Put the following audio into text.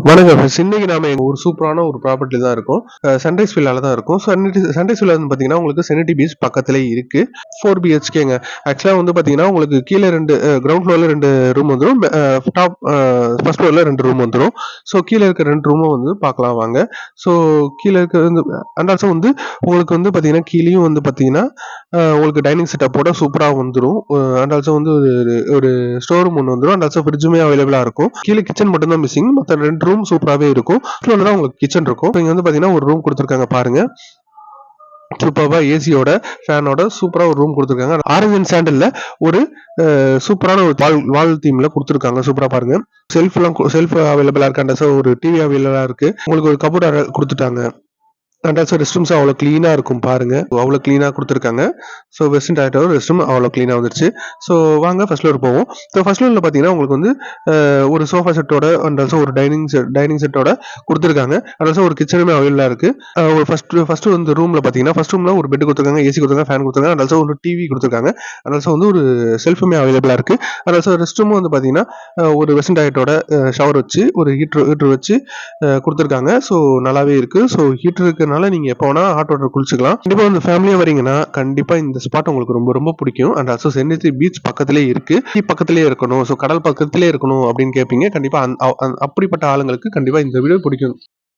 வணக்கம் ஃப்ரெண்ட்ஸ். இன்னைக்கு நாம ஒரு சூப்பரான ஒரு ப்ராப்பர்ட்டி தான் இருக்கும். சன்ரைஸ் வில்லால தான் இருக்கும். சன்ரைஸ் வில்லா வந்து பாத்தீங்கன்னா உங்களுக்கு செனிட்டி பீச் பக்கத்திலே இருக்கு. 4 பிஹெச்கேங்க. ஆக்சுவலா வந்து பாத்தீங்கன்னா உங்களுக்கு கீழே 2 கிரவுண்ட் ஃப்ளோர்ல 2 ரூம் வந்துடும். டாப் ஃபர்ஸ்ட் ஃப்ளோர்ல 2 ரூம் வந்துடும். ஸோ கீழே இருக்க 2 ரூமும் வந்து பார்க்கலாம் வாங்க. ஸோ கீழே இருக்க வந்து அண்ட் ஆல்சோ வந்து உங்களுக்கு வந்து பாத்தீங்கன்னா கீழேயும் வந்து பாத்தீங்கன்னா உங்களுக்கு டைனிங் செட்டப்போட சூப்பரா வந்துடும். அண்ட் ஆல்சோ வந்து ஒரு ஸ்டோர் ரூம் ஒன்று வந்துடும். அண்ட் ஆல்சோ ஃப்ரிட்ஜுமே அவைலபிளா இருக்கும். கீழே கிச்சன் மட்டும் தான் மிஸ்ஸிங். மற்ற 2 ரூம் சூப்பராகவே இருக்கும். ஃப்ளோர்ல தான் உங்களுக்கு கிச்சன் இருக்கும். இங்க வந்து பாத்தீங்கன்னா ஒரு ரூம் கொடுத்துருக்காங்க பாருங்க. சூப்பராக ஏசியோட ஃபேனோட சூப்பரா ஒரு ரூம் கொடுத்துருக்காங்க. ஆரஞ்சு அண்ட் சாண்டல்ல ஒரு சூப்பரான ஒரு வால் தீம்ல கொடுத்துருக்காங்க. சூப்பரா பாருங்க. செல்ஃப் அவைலபிளா இருக்கு. அண்ட் ஒரு டிவி அவைலபிளா இருக்கு. உங்களுக்கு ஒரு கபோர்ட் கொடுத்துட்டாங்க. அண்ட் ஆல்சோ ரெஸ்ட் ரூம்ஸ் அவ்வளோ கிளீனா இருக்கும் பாருங்க. அவ்வளோ கிளீனா கொடுத்துருக்காங்க. ஸோ வெஸ்டர்ன் டாய்லெட்டோட ரெஸ்ட் ரூம் அவ்வளோ கிளீனா வந்துருச்சு. ஸோ வாங்க ஃபர்ஸ்ட் ஃப்ளோர் போவோம். ஸோ ஃபர்ஸ்ட் ஃப்ளோர்ல பார்த்தீங்கன்னா உங்களுக்கு வந்து ஒரு சோஃபா செட்டோட அண்ட் ஆல்சோ ஒரு டைனிங் செட்டோட கொடுத்துருக்காங்க. அண்ட் ஆல்சோ ஒரு கிச்சனுமே அவைலபிளா இருக்கு. ஒரு ஃபர்ஸ்ட் வந்து ரூம்ல பார்த்தீங்கன்னா ஃபர்ஸ்ட் ரூம்ல ஒரு பெட் கொடுத்துருக்காங்க, ஏசி கொடுத்துருக்காங்க, ஃபேன் கொடுத்துருக்காங்க. அண்ட் ஆல்சோ ஒரு டிவி கொடுத்துருக்காங்க. அண்ட் ஆல்சோ வந்து ஒரு செல்ஃபுமே அவைலபிளா இருக்கு. அண்ட் ஆல்சோ ரெஸ்ட் ரூமும் வந்து பார்த்தீங்கன்னா ஒரு வெஸ்டர்ன் டாய்லெட்டோட ஷவர் வச்சு ஒரு ஹீட்டர் வச்சு கொடுத்துருக்காங்க. ஸோ நல்லாவே இருக்கு. ஸோ ஹீட்டர் இருக்கிறனால நீங்க எப்போ வேணா ஹாட் வாட்டர் குளிச்சுக்கலாம். கண்டிப்பா வந்து ஃபேமிலியா வரீங்கன்னா கண்டிப்பா இந்த ஸ்பாட் உங்களுக்கு ரொம்ப ரொம்ப பிடிக்கும். அண்ட் ஆல்சோ சென்னை பீச் பக்கத்திலே இருக்கு. பக்கத்திலே இருக்கணும், ஸோ கடல் பக்கத்திலே இருக்கணும் அப்படின்னு கேட்பீங்க. கண்டிப்பா அப்படிப்பட்ட ஆளுங்களுக்கு கண்டிப்பா இந்த வீடியோ பிடிக்கும்.